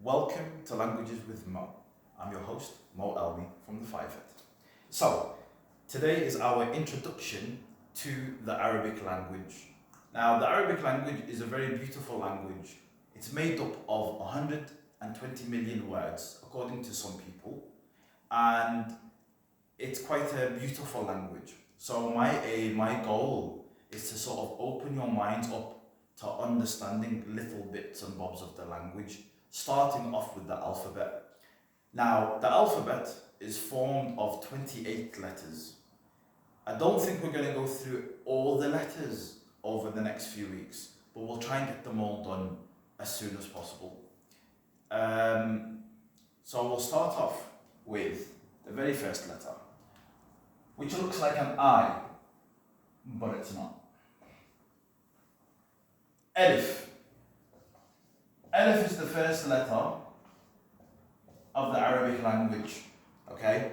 Welcome to Languages with Mo. I'm your host, Mo Elmi from the Five. So, today is our introduction to the Arabic language. Now, the Arabic language is a very beautiful language. It's made up of 120 million words, according to some people, and it's quite a beautiful language. So my aim, my goal is to sort of open your minds up to understanding little bits and bobs of the language, starting off with the alphabet. Now, the alphabet is formed of 28 letters. I don't think we're going to go through all the letters over the next few weeks, but we'll try and get them all done as soon as possible. So we'll start off with the very first letter, which looks like an I, but it's not. Alif. Alif is the first letter of the Arabic language, okay?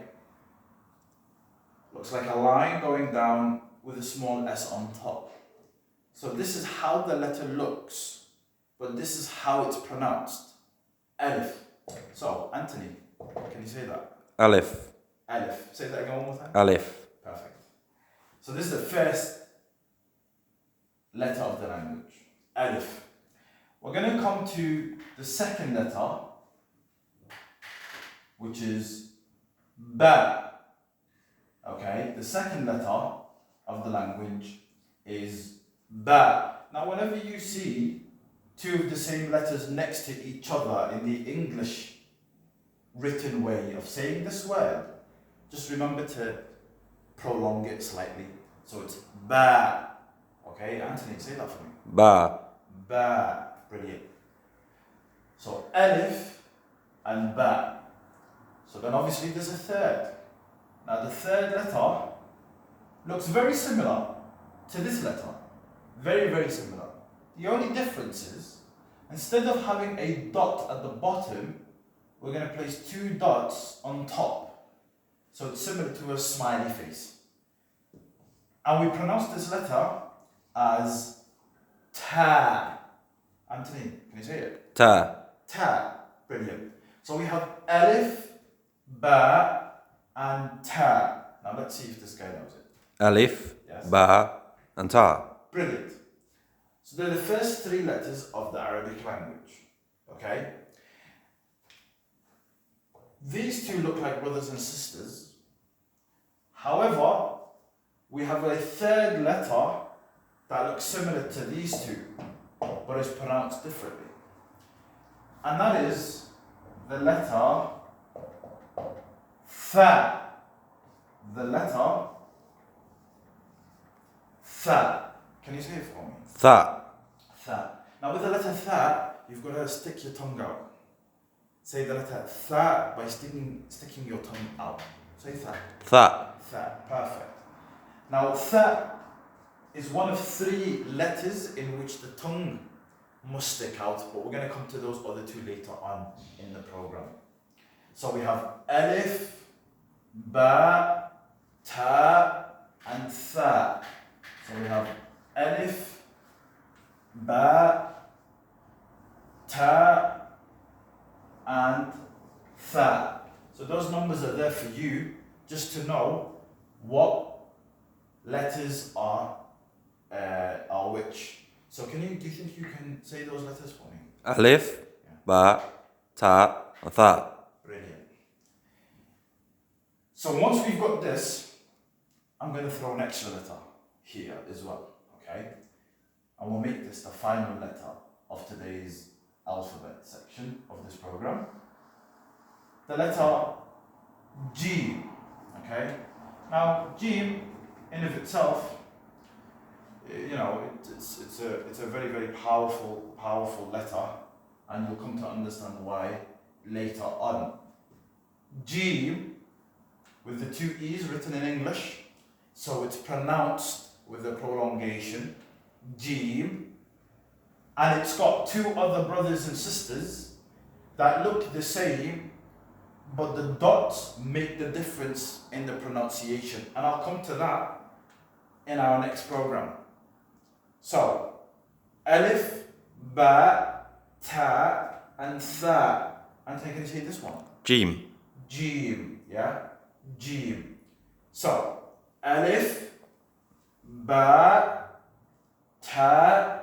Looks like a line going down with a small s on top. So this is how the letter looks, but this is how it's pronounced. Alif. So, Anthony, can you say that? Alif. Alif. Say that again one more time. Alif. Perfect. So this is the first letter of the language. Alif. We're going to come to the second letter, which is Ba. Okay, the second letter of the language is Ba. Now, whenever you see two of the same letters next to each other in the English written way of saying this word, just remember to prolong it slightly. So it's Ba. Okay, Anthony, say that for me. Ba. Ba. Brilliant. So Alif and Ba. So then obviously there's a third. Now the third letter looks very similar to this letter. Very, very similar. The only difference is, instead of having a dot at the bottom, we're going to place two dots on top. So it's similar to a smiley face. And we pronounce this letter as Ta. Anthony, can you say it? Ta. Ta. Brilliant. So we have Alif, Ba, and Ta. Now let's see if this guy knows it. Alif. Yes. Ba. And Ta. Brilliant. So they're the first three letters of the Arabic language. Okay? These two look like brothers and sisters. However, we have a third letter that looks similar to these two, but is pronounced differently. And that is the letter Tha. The letter Tha. Can you say it for me? Tha. Tha. Now with the letter Tha, you've got to stick your tongue out. Say the letter Tha by sticking your tongue out. Say Tha. Tha. Tha. Perfect. Now Tha is one of three letters in which the tongue must stick out, but we're going to come to those other two later on in the program. So we have Alif, Ba, Ta, and Tha. So we have Alif, Ba, Ta, and Tha. So those numbers are there for you just to know what letters are which. So do you think you can say those letters for me? Alif. Yeah. Ba. Ta. And Tha. Brilliant. So once we've got this, I'm going to throw an extra letter here as well, okay? And we'll make this the final letter of today's alphabet section of this program. The letter G, okay? Now, G in of itself, you know, it's a very, very powerful letter, and you'll come to understand why later on. G with the two E's written in English, so it's pronounced with a prolongation, G, and it's got two other brothers and sisters that look the same, but the dots make the difference in the pronunciation, and I'll come to that in our next program. So, Alif, Ba, Ta, and Tha. And can you say this one? Jim. Jim, yeah? Jim. So, alif, ba, ta,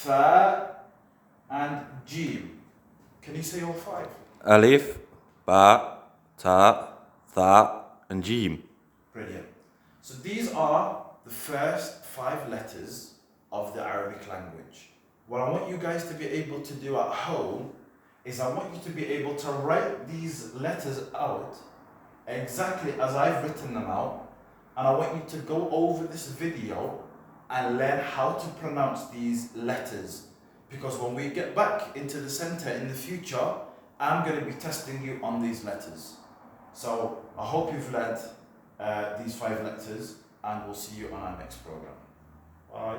tha, and jim. Can you say all five? Alif, Ba, Ta, Tha, and Jim. Brilliant. So these are the first 5 letters of the Arabic language. What I want you guys to be able to do at home is I want you to be able to write these letters out exactly as I've written them out, and I want you to go over this video and learn how to pronounce these letters, because when we get back into the center in the future, I'm going to be testing you on these letters. So I hope you've learned these 5 letters, and we'll see you on our next program. Bye.